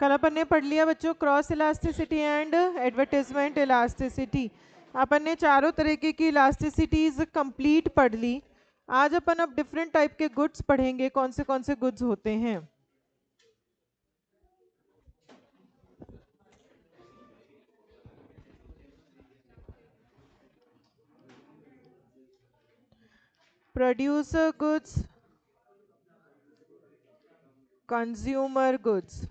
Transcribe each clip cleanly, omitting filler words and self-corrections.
कल अपन ने पढ़ लिया बच्चों cross elasticity and advertisement elasticity. अपन ने चारों तरीके की इलास्टिसिटीज कंप्लीट पढ़ ली। आज अपन अब डिफरेंट टाइप के गुड्स पढ़ेंगे, कौन से गुड्स होते हैं। Producer goods, consumer goods.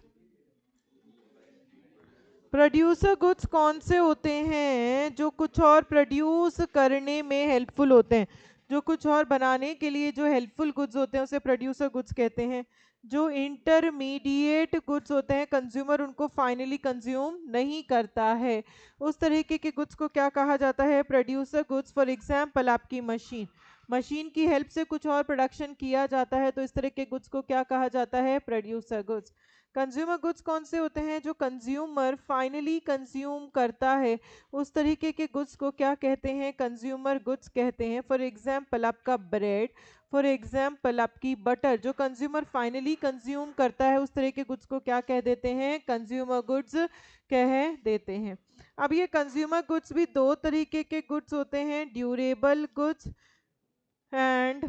Producer goods कौन से होते हैं? जो कुछ और प्रोड्यूस करने में हेल्पफुल होते हैं, जो कुछ और बनाने के लिए जो हेल्पफुल गुड्स होते हैं उसे प्रोड्यूसर गुड्स कहते हैं। जो इंटरमीडिएट गुड्स होते हैं, कंज्यूमर उनको फाइनली कंज्यूम नहीं करता है, उस तरीके के गुड्स को क्या कहा जाता है? Producer goods. फॉर एग्जाम्पल आपकी मशीन, मशीन की हेल्प से कुछ और प्रोडक्शन किया जाता है, तो इस तरह के गुड्स को क्या कहा जाता है? Producer goods. कंज्यूमर गुड्स कौन से होते हैं? जो कंज्यूमर फाइनली कंज्यूम करता है, उस तरीके के गुड्स को क्या कहते हैं? कंज्यूमर गुड्स कहते हैं। फॉर एग्जाम्पल आपका ब्रेड, फॉर एग्जाम्पल आपकी बटर, जो कंज्यूमर फाइनली कंज्यूम करता है उस तरह के गुड्स को क्या कह देते हैं? कंज्यूमर गुड्स कह देते हैं। अब ये कंज्यूमर गुड्स भी दो तरीके के गुड्स होते हैं, durable goods and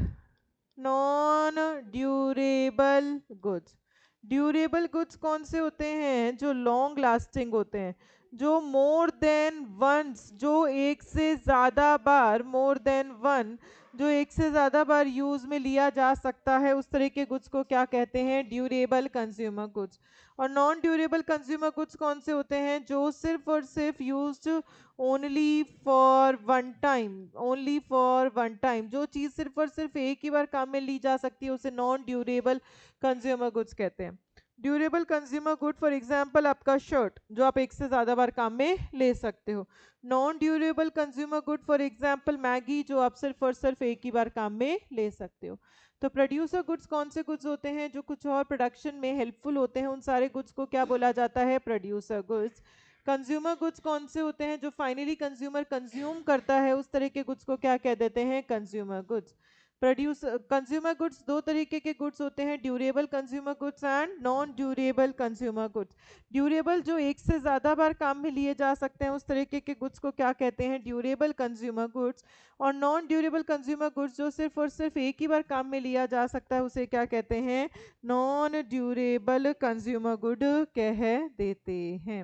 non durable goods. Durable goods कौन से होते हैं? जो लॉन्ग लास्टिंग होते हैं, जो मोर देन वंस, जो एक से ज़्यादा बार, मोर देन वन, जो एक से ज़्यादा बार यूज़ में लिया जा सकता है, उस तरह के गुड्स को क्या कहते हैं? Durable consumer goods. और नॉन ड्यूरेबल कंज्यूमर गुड्स कौन से होते हैं? जो सिर्फ और सिर्फ used only for one time, only for one time, जो चीज़ सिर्फ और सिर्फ एक ही बार काम में ली जा सकती है उसे नॉन ड्यूरेबल कंज्यूमर गुड्स कहते हैं। Durable consumer good for example आपका शर्ट, जो आप एक से ज़्यादा बार काम में ले सकते हो। Non durable consumer good for example Maggi, जो आप सिर्फ और सिर्फ एक ही बार काम में ले सकते हो। तो प्रोड्यूसर गुड्स कौन से गुड्स होते हैं? जो कुछ और प्रोडक्शन में हेल्पफुल होते हैं, उन सारे गुड्स को क्या बोला जाता है? Producer goods. कंज्यूमर गुड्स कौन से होते हैं? जो फाइनली कंज्यूमर कंज्यूम करता है, उस तरह के गुड्स को क्या कह देते हैं? Consumer goods. Produce consumer goods दो तरीके के गुड्स होते हैं, durable consumer goods and non durable consumer goods. Durable, जो एक से ज़्यादा बार काम में लिए जा सकते हैं, उस तरीके के गुड्स को क्या कहते हैं? Durable consumer goods. और नॉन ड्यूरेबल कंज्यूमर गुड्स, जो सिर्फ और सिर्फ एक ही बार काम में लिया जा सकता है, उसे क्या कहते हैं? नॉन ड्यूरेबल कंज्यूमर गुड कह देते हैं।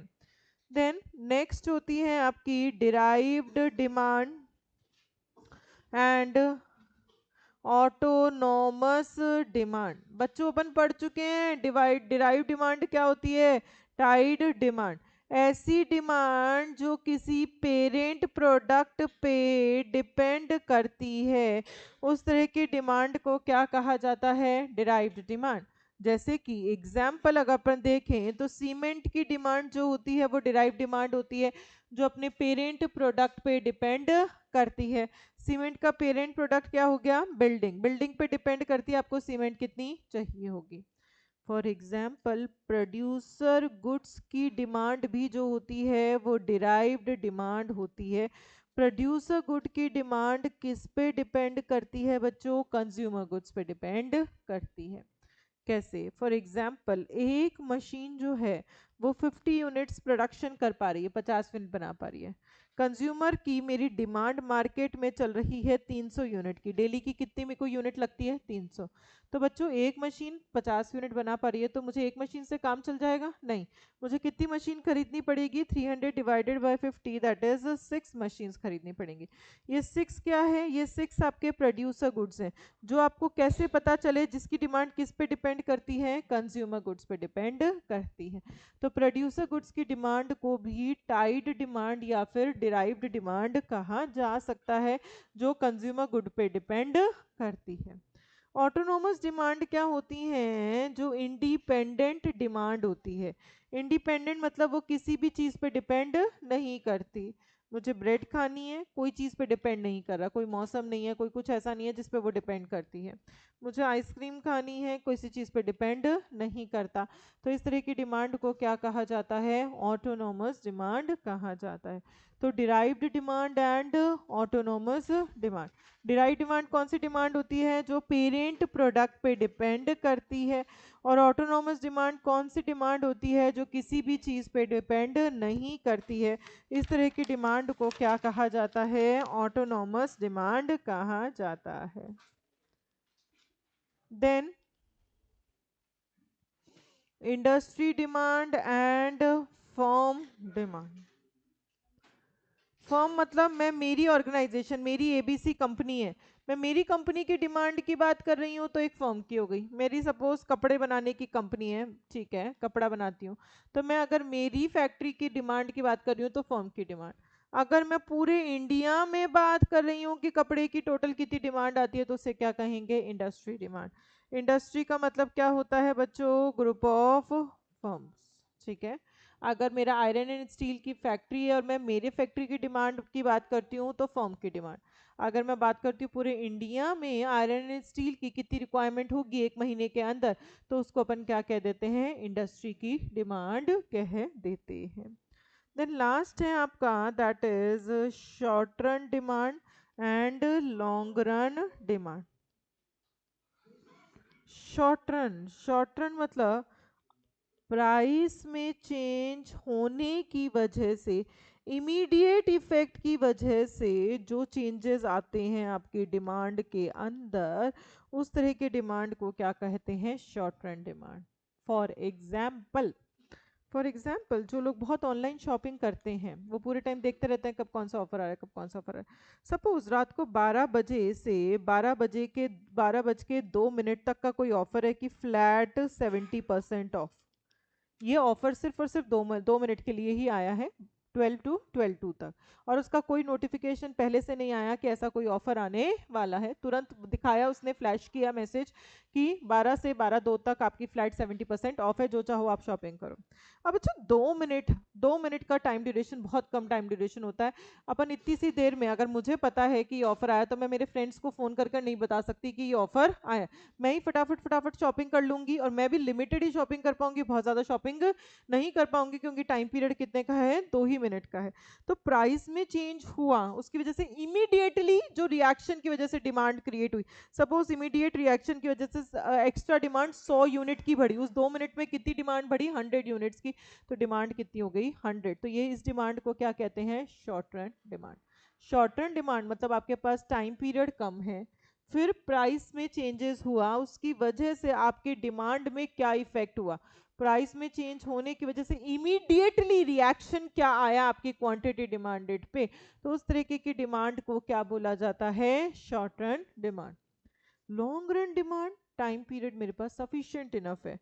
देन नेक्स्ट होती है आपकी derived demand and autonomous demand. बच्चों अपन पढ़ चुके हैं डिराइव डिमांड क्या होती है? टाइड डिमांड, ऐसी डिमांड जो किसी पेरेंट प्रोडक्ट पे डिपेंड करती है, उस तरह की डिमांड को क्या कहा जाता है? Derived demand. जैसे कि एग्जाम्पल अगर अपन देखें तो सीमेंट की डिमांड जो होती है वो डिराइव डिमांड होती है, जो अपने पेरेंट प्रोडक्ट पे डिपेंड करती है। सीमेंट का पेरेंट प्रोडक्ट क्या हो गया? बिल्डिंग। बिल्डिंग पे डिपेंड करती है आपको सीमेंट कितनी चाहिए होगी। फॉर एग्जाम्पल प्रोड्यूसर गुड्स की डिमांड भी जो होती है वो डिराइव्ड डिमांड होती है। प्रोड्यूसर गुड की डिमांड किस पे डिपेंड करती है बच्चों? कंज्यूमर गुड्स पे डिपेंड करती है। कैसे? फॉर एग्जाम्पल एक मशीन जो है वो 50 यूनिट्स प्रोडक्शन कर पा रही है, 50 यूनिट बना पा रही है। कंज्यूमर की मेरी डिमांड मार्केट में चल रही है 300 यूनिट की। डेली की कितनी मेरे को यूनिट लगती है? 300। तो बच्चों एक मशीन 50 यूनिट बना पा रही है, तो मुझे एक मशीन से काम चल जाएगा? नहीं, मुझे कितनी मशीन खरीदनी पड़ेगी? 300 divided by 50, that is 6 machine खरीदनी पड़ेंगी। ये 6 क्या है? ये 6 आपके प्रोड्यूसर गुड्स हैं, जो आपको कैसे पता चले जिसकी डिमांड किस पे डिपेंड करती है? कंज्यूमर गुड्स पे डिपेंड करती है। तो प्रोड्यूसर गुड्स की डिमांड को भी टाइड डिमांड या फिर डिराइव्ड डिमांड कहा जा सकता है, जो कंज्यूमर गुड पे डिपेंड करती है। ऑटोनोमस डिमांड क्या होती है? जो इंडिपेंडेंट डिमांड होती है। इंडिपेंडेंट मतलब वो किसी भी चीज़ पे डिपेंड नहीं करती। मुझे ब्रेड खानी है, कोई चीज़ पे डिपेंड नहीं कर रहा, कोई मौसम नहीं है, कोई कुछ ऐसा नहीं है जिस पे वो डिपेंड करती है। मुझे आइसक्रीम खानी है, किसी चीज़ पे डिपेंड नहीं करता। तो इस तरह की डिमांड को क्या कहा जाता है? ऑटोनोमस डिमांड कहा जाता है। तो derived demand and autonomous demand. Derived demand कौन सी डिमांड होती है? जो पेरेंट प्रोडक्ट पे डिपेंड करती है। और ऑटोनोमस डिमांड कौन सी डिमांड होती है? जो किसी भी चीज़ पे डिपेंड नहीं करती है। इस तरह की डिमांड को क्या कहा जाता है? ऑटोनोमस डिमांड कहा जाता है। Then industry demand and firm demand. Firm मतलब मैं, मेरी ऑर्गेनाइजेशन, मेरी एबीसी कंपनी है, मैं मेरी कंपनी की डिमांड की बात कर रही हूँ तो एक फर्म की हो गई। मेरी सपोज कपड़े बनाने की कंपनी है, ठीक है, कपड़ा बनाती हूँ, तो मैं अगर मेरी फैक्ट्री की डिमांड की बात कर रही हूँ तो फर्म की डिमांड। अगर मैं पूरे इंडिया में बात कर रही हूँ कि कपड़े की टोटल कितनी डिमांड आती है तो उसे क्या कहेंगे? Industry demand. इंडस्ट्री का मतलब क्या होता है बच्चों? ग्रुप ऑफ फर्म्स, ठीक है। अगर मेरा आयरन एंड स्टील की फैक्ट्री है और मैं मेरे फैक्ट्री की डिमांड की बात करती हूँ तो फर्म की डिमांड। अगर मैं बात करती हूँ पूरे इंडिया में आयरन एंड स्टील की कितनी रिक्वायरमेंट होगी एक महीने के अंदर, तो उसको अपन क्या कह देते हैं? इंडस्ट्री की डिमांड कह देते हैं। देन लास्ट है आपका, that is short run demand and long run demand. Short run मतलब प्राइस में चेंज होने की वजह से, इमीडिएट इफेक्ट की वजह से जो चेंजेस आते हैं आपकी डिमांड के अंदर, उस तरह के डिमांड को क्या कहते हैं? Short run demand. For example जो लोग बहुत ऑनलाइन शॉपिंग करते हैं वो पूरे टाइम देखते रहते हैं कब कौन सा ऑफर आ रहा है, कब कौन सा ऑफर आ रहा है। सपोज रात को 12 बजे से 12 बज के 2 मिनट तक का कोई ऑफर है कि फ्लैट 70% ऑफ। ये ऑफर सिर्फ और सिर्फ 2 मिनट के लिए ही आया है, 12 तक। और उसका कोई नोटिफिकेशन पहले से नहीं आया कि ऐसा कोई ऑफर आने वाला है। तुरंत दिखाया उसने, फ्लैश किया मैसेज कि 12 से 12:02 तक आपकी फ्लैट 70% ऑफ है, जो चाहो आप शॉपिंग करो। अब अच्छा, 2 मिनट का टाइम ड्यूरेशन बहुत कम टाइम ड्यूरेशन होता है। अपन इतनी सी देर में, अगर मुझे पता है कि ये ऑफर आया तो मैं मेरे फ्रेंड्स को फोन कर कर नहीं बता सकती कि ये ऑफर आया। मैं ही फटाफट फटाफट शॉपिंग कर लूंगी, और मैं भी लिमिटेड ही शॉपिंग कर पाऊंगी, बहुत ज्यादा शॉपिंग नहीं कर पाऊंगी, क्योंकि टाइम पीरियड कितने का है? 2 ही मिनट का है। तो प्राइस में चेंज हुआ, उसकी वजह से इमीडिएटली जो रिएक्शन की वजह से डिमांड क्रिएट हुई, सपोज इमीडिएट रिएक्शन की वजह से एक्स्ट्रा डिमांड 100 यूनिट की बढ़ी, उस 2 मिनट में कितनी डिमांड बढ़ी? 100 यूनिट्स की। तो डिमांड कितनी हो गई? 100। तो ये, इस डिमांड को क्या कहते हैं? Short run demand. Short run demand मतलब आपके पास टाइम पीरियड कम है, फिर प्राइस में चेंजेस हुआ, उसकी वजह से आपके डिमांड में क्या इफेक्ट हुआ? प्राइस में चेंज होने की वजह से इमीडिएटली रिएक्शन क्या आया आपकी क्वांटिटी डिमांडेड पे, तो उस तरीके की डिमांड को क्या बोला जाता है? Short run demand. Long run demand, time period मेरे पास सफिशिएंट इनफ है,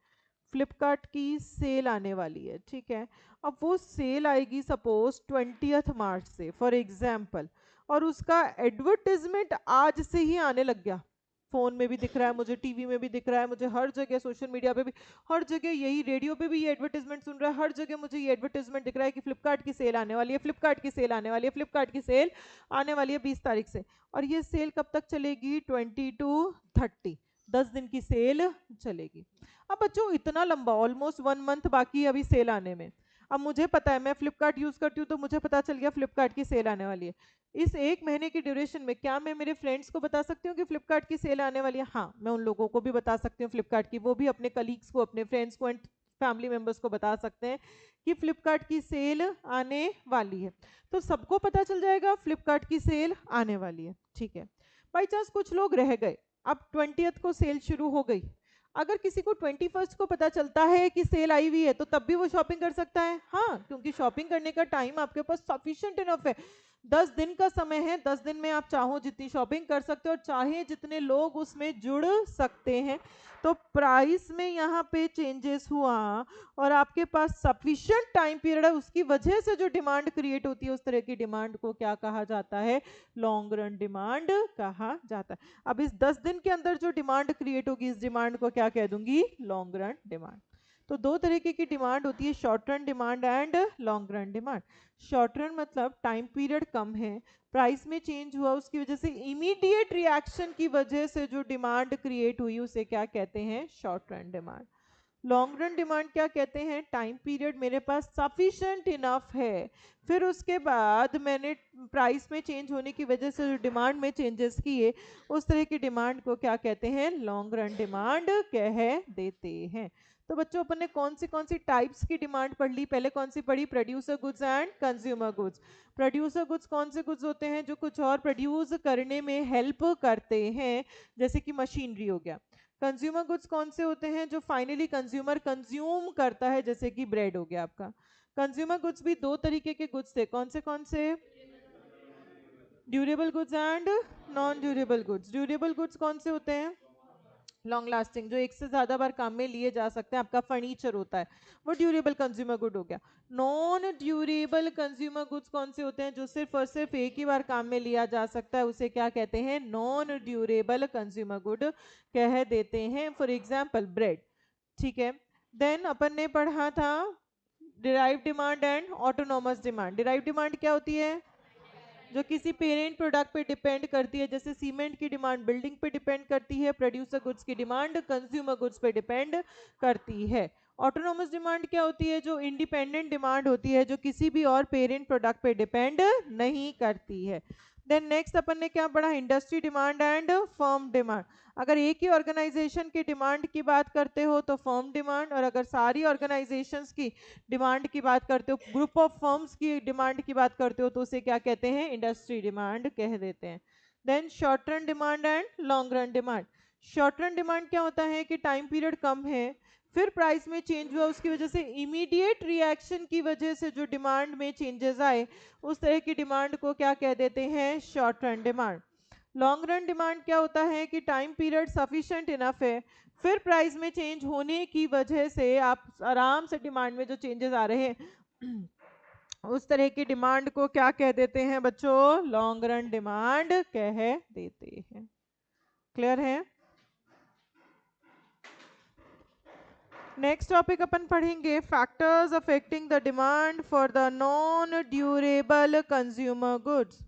फ्लिपकार्ट की सेल आने वाली है, ठीक है। अब वो सेल आएगी सपोज 20 मार्च से फॉर एग्जाम्पल, और उसका एडवर्टिजमेंट आज से ही आने लग गया। फोन में भी दिख रहा है मुझे, टीवी में भी दिख रहा है मुझे, हर जगह, सोशल मीडिया पे भी, हर जगह यही, रेडियो पे भी ये एडवर्टिजमेंट सुन रहा है, हर जगह मुझे ये एडवर्टिजमेंट दिख रहा है कि फ्लिपकार्ट की सेल आने वाली है, फ्लिपकार्ट की सेल आने वाली है, फ्लिपकार्ट की सेल आने वाली है 20 तारीख से। और ये सेल कब तक चलेगी? 20 to 30, 10 दिन की सेल चलेगी। अब बच्चों इतना लंबा, ऑलमोस्ट 1 मंथ बाकी है अभी सेल आने में। अब मुझे पता है, मैं फ्लिपकार्ट यूज करती हूँ, तो मुझे पता चल गया फ्लिपकार्ट की सेल आने वाली है। इस 1 महीने की ड्यूरेशन में क्या मैं मेरे फ्रेंड्स को बता सकती हूँ कि फ्लिपकार्ट की सेल आने वाली है? हाँ, मैं उन लोगों को भी बता सकती हूँ फ्लिपकार्ट की, वो भी अपने कलीग्स को, अपने फ्रेंड्स को एंड फैमिली मेंबर्स को बता सकते हैं कि फ्लिपकार्ट की सेल आने वाली है। तो सबको पता चल जाएगा फ्लिपकार्ट की सेल आने वाली है, ठीक है। बाई चांस कुछ लोग रह गए, अब 20th को सेल शुरू हो गई, अगर किसी को 21st को पता चलता है कि सेल आई हुई है तो तब भी वो शॉपिंग कर सकता है। हाँ, क्योंकि शॉपिंग करने का टाइम आपके पास सफिशिएंट इनफ है, 10 दिन का समय है, 10 दिन में आप चाहो जितनी शॉपिंग कर सकते हो और चाहे जितने लोग उसमें जुड़ सकते हैं। तो प्राइस में यहाँ पे चेंजेस हुआ और आपके पास सफिशिएंट टाइम पीरियड है, उसकी वजह से जो डिमांड क्रिएट होती है, उस तरह की डिमांड को क्या कहा जाता है? लॉन्ग रन डिमांड कहा जाता है। अब इस 10 दिन के अंदर जो डिमांड क्रिएट होगी, इस डिमांड को क्या कह दूंगी? Long run demand. तो दो तरीके की डिमांड होती है, short run demand and long run demand. Short run मतलब टाइम पीरियड कम है, प्राइस में चेंज हुआ, उसकी वजह से इमीडिएट रिएक्शन की वजह से जो डिमांड क्रिएट हुई, उसे क्या कहते हैं? Short run demand. Long run demand क्या कहते हैं? टाइम पीरियड मेरे पास सफिशेंट इनफ है, फिर उसके बाद मैंने प्राइस में चेंज होने की वजह से जो डिमांड में चेंजेस किए, उस तरह की डिमांड को क्या कहते हैं? लॉन्ग रन डिमांड कह देते हैं। तो बच्चों अपन ने कौन सी टाइप्स की डिमांड पढ़ ली? पहले कौन सी पढ़ी? Producer goods and consumer goods. Producer goods कौन से गुड्स होते हैं? जो कुछ और प्रोड्यूस करने में हेल्प करते हैं, जैसे कि मशीनरी हो गया। कंज्यूमर गुड्स कौन से होते हैं? जो फाइनली कंज्यूमर कंज्यूम करता है, जैसे कि ब्रेड हो गया आपका। कंज्यूमर गुड्स भी दो तरीके के गुड्स थे, कौन से? Durable goods and non durable goods. Durable goods कौन से होते हैं? लॉन्ग लास्टिंग, जो एक से ज्यादा बार काम में लिए जा सकते हैं, आपका फर्नीचर होता है, वो ड्यूरेबल कंज्यूमर गुड हो गया। नॉन ड्यूरेबल कंज्यूमर गुड्स कौन से होते हैं? जो सिर्फ और सिर्फ एक ही बार काम में लिया जा सकता है, उसे क्या कहते हैं? नॉन ड्यूरेबल कंज्यूमर गुड कह देते हैं। फॉर एग्जाम्पल ब्रेड, ठीक है। देन अपन ने पढ़ा था derive demand and autonomous demand. Derive demand क्या होती है? जो किसी पेरेंट प्रोडक्ट पे डिपेंड करती है, जैसे सीमेंट की डिमांड बिल्डिंग पे डिपेंड करती है, प्रोड्यूसर गुड्स की डिमांड कंज्यूमर गुड्स पे डिपेंड करती है। ऑटोनोमस डिमांड क्या होती है? जो इंडिपेंडेंट डिमांड होती है, जो किसी भी और पेरेंट प्रोडक्ट पे डिपेंड नहीं करती है। देन नेक्स्ट अपन ने क्या पढ़ा? Industry demand and firm demand. अगर एक ही ऑर्गेनाइजेशन की डिमांड की बात करते हो तो फर्म डिमांड, और अगर सारी ऑर्गेनाइजेशंस की डिमांड की बात करते हो, ग्रुप ऑफ फर्म्स की डिमांड की बात करते हो, तो उसे क्या कहते हैं? इंडस्ट्री डिमांड कह देते हैं। Then short run demand and long run demand. Short run demand क्या होता है? कि टाइम पीरियड कम है, फिर प्राइस में चेंज हुआ, उसकी वजह से इमीडिएट रिएक्शन की वजह से जो डिमांड में चेंजेस आए, उस तरह की डिमांड को क्या कह देते हैं? Short run demand. Long run demand क्या होता है? कि टाइम पीरियड सफिशिएंट इनफ है, फिर प्राइस में चेंज होने की वजह से आप आराम से डिमांड में जो चेंजेस आ रहे हैं उस तरह की डिमांड को क्या कह देते हैं बच्चों? लॉन्ग रन डिमांड कह देते हैं। क्लियर है? नेक्स्ट टॉपिक अपन पढ़ेंगे factors affecting the demand for the non durable consumer goods.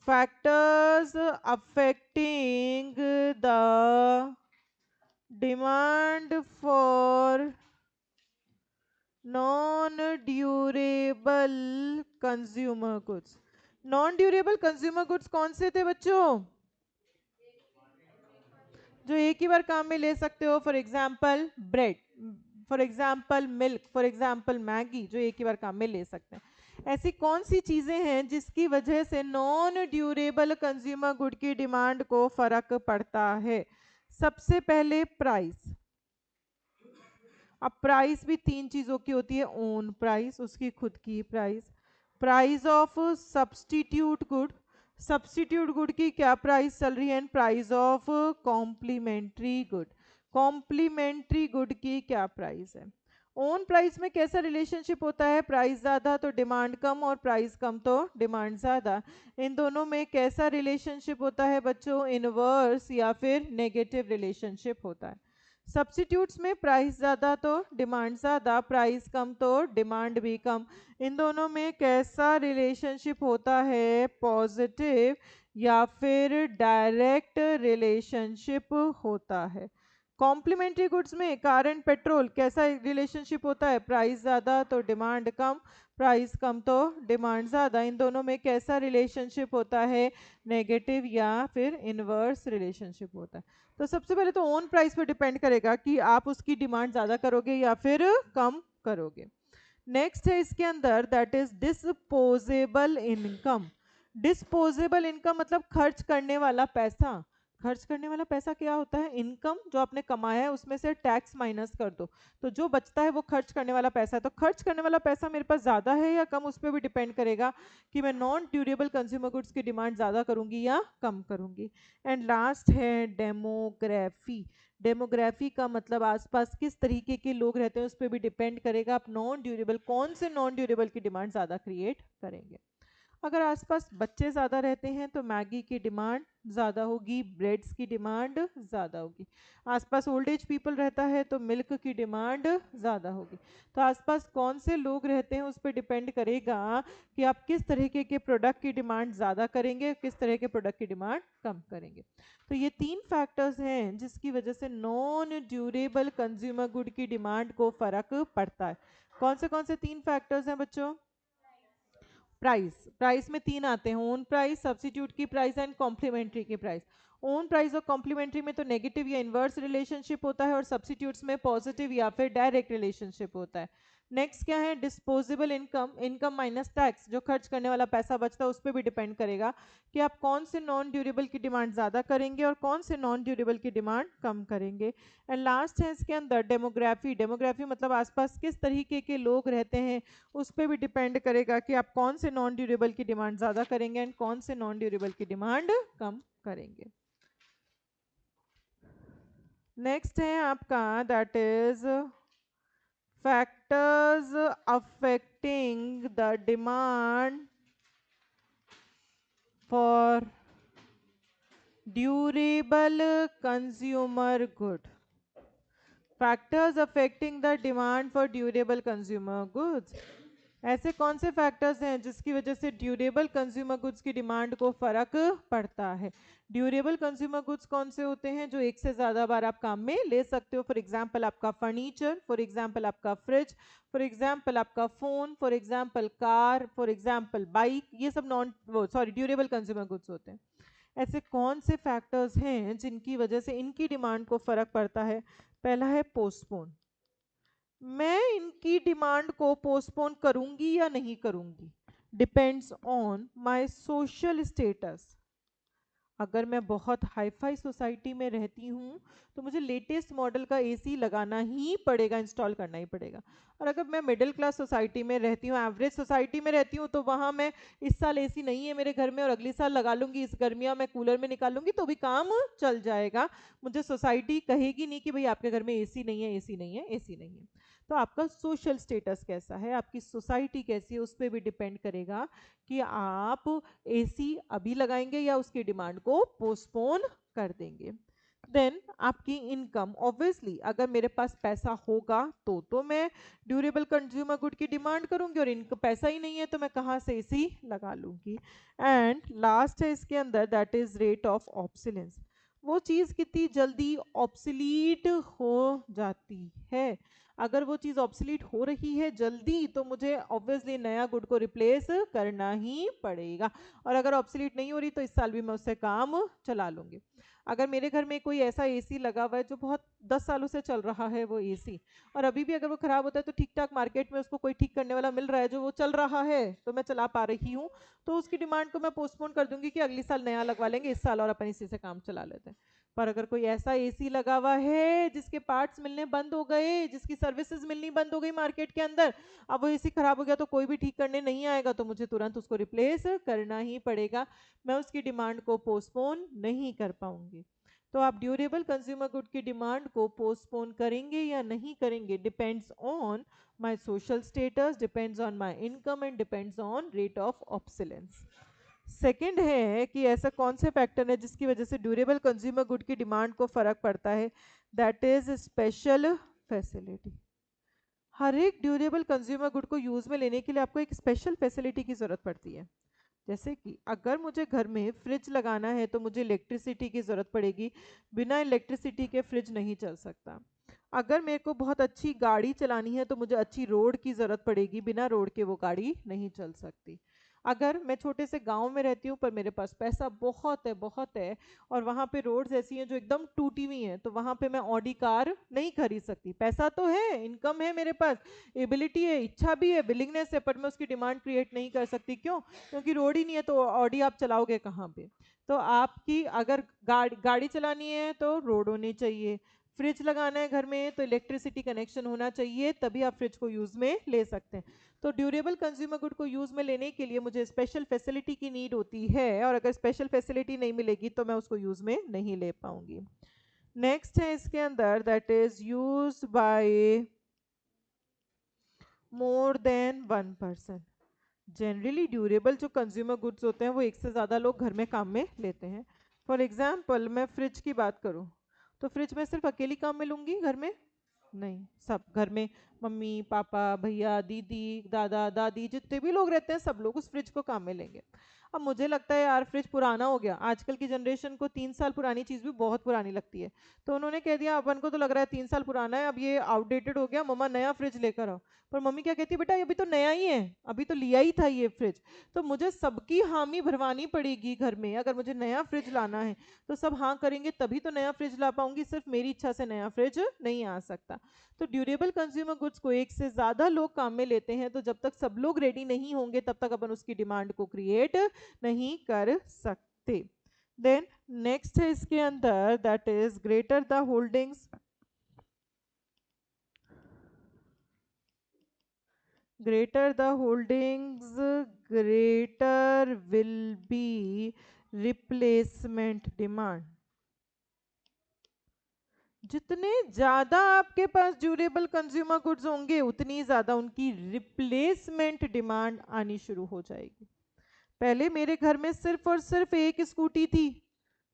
Factors affecting the demand for non durable consumer goods. Non durable consumer goods कौन से थे बच्चों? जो एक ही बार काम में ले सकते हो, for example bread, for example milk, for example Maggi, जो एक ही बार काम में ले सकते हैं। ऐसी कौन सी चीजें हैं जिसकी वजह से नॉन ड्यूरेबल कंज्यूमर गुड की डिमांड को फर्क पड़ता है? सबसे पहले प्राइस। अब प्राइस भी तीन चीजों की होती है, ओन प्राइस, उसकी खुद की price, price of substitute good, substitute good की क्या प्राइस चल रही है, and price of complementary good, complementary good की क्या प्राइस है। ओन प्राइस में कैसा रिलेशनशिप होता है? प्राइस ज़्यादा तो डिमांड कम, और प्राइस कम तो डिमांड ज़्यादा। इन दोनों में कैसा रिलेशनशिप होता है बच्चों? इनवर्स या फिर नेगेटिव रिलेशनशिप होता है। सब्स्टिट्यूट्स में प्राइस ज़्यादा तो डिमांड ज़्यादा, प्राइस कम तो डिमांड भी कम। इन दोनों में कैसा रिलेशनशिप होता है? पॉजिटिव या फिर डायरेक्ट रिलेशनशिप होता है। कॉम्प्लीमेंट्री गुड्स में कार एंड पेट्रोल कैसा रिलेशनशिप होता है? प्राइस ज़्यादा तो डिमांड कम, प्राइस कम तो डिमांड ज़्यादा। इन दोनों में कैसा रिलेशनशिप होता है? नेगेटिव या फिर इनवर्स रिलेशनशिप होता है। तो सबसे पहले तो ओन प्राइस पर डिपेंड करेगा कि आप उसकी डिमांड ज़्यादा करोगे या फिर कम करोगे। नेक्स्ट है इसके अंदर, that is disposable income. Disposable income मतलब खर्च करने वाला पैसा। खर्च करने वाला पैसा क्या होता है? इनकम जो आपने कमाया है उसमें से टैक्स माइनस कर दो, तो जो बचता है वो खर्च करने वाला पैसा है। तो खर्च करने वाला पैसा मेरे पास ज़्यादा है या कम, उस पर भी डिपेंड करेगा कि मैं नॉन ड्यूरेबल कंज्यूमर गुड्स की डिमांड ज़्यादा करूंगी या कम करूंगी। एंड लास्ट है डेमोग्राफी। डेमोग्राफी का मतलब आसपास किस तरीके के लोग रहते हैं उस पर भी डिपेंड करेगा आप नॉन ड्यूरेबल, कौन से नॉन ड्यूरेबल की डिमांड ज़्यादा क्रिएट करेंगे। अगर आसपास बच्चे ज़्यादा रहते हैं तो मैगी की डिमांड ज़्यादा होगी, ब्रेड्स की डिमांड ज़्यादा होगी। आसपास ओल्ड एज पीपल रहता है तो मिल्क की डिमांड ज़्यादा होगी। तो आसपास कौन से लोग रहते हैं उस पर डिपेंड करेगा कि आप किस तरीके के प्रोडक्ट की डिमांड ज़्यादा करेंगे, किस तरह के प्रोडक्ट की डिमांड कम करेंगे। तो ये 3 फैक्टर्स हैं जिसकी वजह से नॉन ड्यूरेबल कंज्यूमर गुड की डिमांड को फ़र्क पड़ता है। कौन से 3 फैक्टर्स हैं बच्चों? प्राइस, प्राइस में 3 आते हैं, ओन प्राइस, सब्स्टिट्यूट की प्राइस एंड कॉम्प्लीमेंट्री की प्राइस। ओन प्राइस और कॉम्प्लीमेंट्री में तो नेगेटिव या इन्वर्स रिलेशनशिप होता है और सब्स्टिट्यूट्स में पॉजिटिव या फिर डायरेक्ट रिलेशनशिप होता है। नेक्स्ट क्या है? Disposable income, income minus tax, जो खर्च करने वाला पैसा बचता है उस पर भी डिपेंड करेगा कि आप कौन से नॉन ड्यूरेबल की डिमांड ज़्यादा करेंगे और कौन से नॉन ड्यूरेबल की डिमांड कम करेंगे। एंड लास्ट है इसके अंदर डेमोग्राफी, डेमोग्राफी मतलब आसपास किस तरीके के लोग रहते हैं उस पर भी डिपेंड करेगा कि आप कौन से नॉन ड्यूरेबल की डिमांड ज़्यादा करेंगे एंड कौन से नॉन ड्यूरेबल की डिमांड कम करेंगे। नेक्स्ट है आपका that is factors affecting the demand for durable consumer good. Factors affecting the demand for durable consumer goods, ऐसे कौन से फैक्टर्स हैं जिसकी वजह से ड्यूरेबल कंज्यूमर गुड्स की डिमांड को फर्क पड़ता है। ड्यूरेबल कंज्यूमर गुड्स कौन से होते हैं? जो एक से ज़्यादा बार आप काम में ले सकते हो। फॉर एग्जांपल आपका फर्नीचर, फॉर एग्जांपल आपका फ्रिज, फॉर एग्जांपल आपका phone, for example car, for example bike, ये सब ड्यूरेबल कंज्यूमर गुड्स होते हैं। ऐसे कौन से फैक्टर्स हैं जिनकी वजह से इनकी डिमांड को फ़र्क पड़ता है? पहला है पोस्टपोन, मैं इनकी डिमांड को पोस्टपोन करूंगी या नहीं करूंगी, depends on my social status. अगर मैं बहुत हाई फाई सोसाइटी में रहती हूँ तो मुझे लेटेस्ट मॉडल का एसी लगाना ही पड़ेगा, इंस्टॉल करना ही पड़ेगा। और अगर मैं मिडिल क्लास सोसाइटी में रहती हूँ, एवरेज सोसाइटी में रहती हूँ, तो वहाँ मैं इस साल एसी नहीं है मेरे घर में और अगली साल लगा लूँगी, इस गर्मियाँ मैं कूलर में निकालूंगी तो भी काम चल जाएगा। मुझे सोसाइटी कहेगी नहीं कि भाई आपके घर में एसी नहीं है, एसी नहीं है, एसी नहीं है। तो आपका सोशल स्टेटस कैसा है, आपकी सोसाइटी कैसी है, उस पर भी डिपेंड करेगा कि आप एसी अभी लगाएंगे या उसकी डिमांड को पोस्टपोन कर देंगे। देन आपकी इनकम, ऑब्वियसली अगर मेरे पास पैसा होगा तो मैं ड्यूरेबल कंज्यूमर गुड की डिमांड करूंगी, और इनका पैसा ही नहीं है तो मैं कहाँ से एसी लगा लूंगी। एंड लास्ट है इसके अंदर that is rate of obsolescence, वो चीज़ कितनी जल्दी ऑब्सलीट हो जाती है। अगर वो चीज़ ऑब्सलीट हो रही है जल्दी तो मुझे ऑब्वियसली नया गुड को रिप्लेस करना ही पड़ेगा, और अगर ऑब्सलीट नहीं हो रही तो इस साल भी मैं उससे काम चला लूँगी। अगर मेरे घर में कोई ऐसा एसी लगा हुआ है जो बहुत 10 सालों से चल रहा है वो एसी, और अभी भी अगर वो ख़राब होता है तो ठीक ठाक मार्केट में उसको कोई ठीक करने वाला मिल रहा है जो वो चल रहा है तो मैं चला पा रही हूँ, तो उसकी डिमांड को मैं पोस्टपोन कर दूंगी कि अगली साल नया लगवा लेंगे, इस साल और अपन इसी से काम चला लेते हैं। पर अगर कोई ऐसा एसी लगा हुआ है जिसके पार्ट्स मिलने बंद हो गए, जिसकी सर्विसेज मिलनी बंद हो गई मार्केट के अंदर, अब वो एसी खराब हो गया तो कोई भी ठीक करने नहीं आएगा तो मुझे तुरंत उसको रिप्लेस करना ही पड़ेगा, मैं उसकी डिमांड को पोस्टपोन नहीं कर पाऊंगी। तो आप ड्यूरेबल कंज्यूमर गुड की डिमांड को पोस्टपोन करेंगे या नहीं करेंगे, depends on my social status, depends on my income and depends on rate of obsolescence. Second है कि ऐसा कौन से फैक्टर है जिसकी वजह से ड्यूरेबल कंज्यूमर गुड की डिमांड को फर्क पड़ता है, दैट इज स्पेशल फैसिलिटी। हर एक ड्यूरेबल कंज्यूमर गुड को यूज में लेने के लिए आपको एक स्पेशल फैसिलिटी की जरूरत पड़ती है। जैसे कि अगर मुझे घर में फ्रिज लगाना है तो मुझे इलेक्ट्रिसिटी की ज़रूरत पड़ेगी, बिना इलेक्ट्रिसिटी के फ्रिज नहीं चल सकता। अगर मेरे को बहुत अच्छी गाड़ी चलानी है तो मुझे अच्छी रोड की ज़रूरत पड़ेगी, बिना रोड के वो गाड़ी नहीं चल सकती। अगर मैं छोटे से गांव में रहती हूँ पर मेरे पास पैसा बहुत है और वहाँ पे रोड्स ऐसी हैं जो एकदम टूटी हुई हैं, तो वहाँ पे मैं ऑडी कार नहीं खरीद सकती। पैसा तो है, इनकम है मेरे पास, एबिलिटी है, इच्छा भी है, विलिंगनेस है, पर मैं उसकी डिमांड क्रिएट नहीं कर सकती। क्यों? क्योंकि रोड ही नहीं है तो ऑडी आप चलाओगे कहाँ पे। तो आपकी अगर गाड़ी चलानी है तो रोड होनी चाहिए, फ्रिज लगाना है घर में तो इलेक्ट्रिसिटी कनेक्शन होना चाहिए, तभी आप फ्रिज को यूज में ले सकते हैं। तो ड्यूरेबल कंज्यूमर गुड को यूज में लेने के लिए मुझे स्पेशल फैसिलिटी की नीड होती है, और अगर स्पेशल फैसिलिटी नहीं मिलेगी तो मैं उसको यूज में नहीं ले पाऊंगी। नेक्स्ट है इसके अंदर that is use by more than 1 person. Generally durable जो कंज्यूमर गुड्स होते हैं वो एक से ज़्यादा लोग घर में काम में लेते हैं। फॉर एग्जाम्पल मैं फ्रिज की बात करूँ तो फ्रिज में सिर्फ अकेली काम में लूँगी घर में? नहीं, सब घर में मम्मी पापा भैया दीदी दादा दादी जितने भी लोग रहते हैं सब लोग उस फ्रिज को काम में लेंगे। अब मुझे लगता है यार फ्रिज पुराना हो गया, आजकल की जनरेशन को 3 साल पुरानी चीज़ भी बहुत पुरानी लगती है। तो उन्होंने कह दिया अपन को तो लग रहा है 3 साल पुराना है, अब ये आउटडेटेड हो गया, मम्मा नया फ्रिज लेकर आओ। पर मम्मी क्या कहती है, बेटा अभी तो नया ही है, अभी तो लिया ही था ये फ्रिज। तो मुझे सबकी हामी भरवानी पड़ेगी घर में, अगर मुझे नया फ्रिज लाना है तो सब हाँ करेंगे तभी तो नया फ्रिज ला पाऊंगी, सिर्फ मेरी इच्छा से नया फ्रिज नहीं आ सकता। तो ड्यूरेबल कंज्यूमर गुड्स को एक से ज़्यादा लोग काम में लेते हैं, तो जब तक सब लोग रेडी नहीं होंगे तब तक अपन उसकी डिमांड को क्रिएट नहीं कर सकते। देन नेक्स्ट है इसके अंदर, that is greater the holdings. greater the holdings, greater will be replacement demand। जितने ज्यादा आपके पास ड्यूरेबल कंज्यूमर गुड्स होंगे उतनी ज्यादा उनकी रिप्लेसमेंट डिमांड आनी शुरू हो जाएगी। पहले मेरे घर में सिर्फ और सिर्फ एक स्कूटी थी,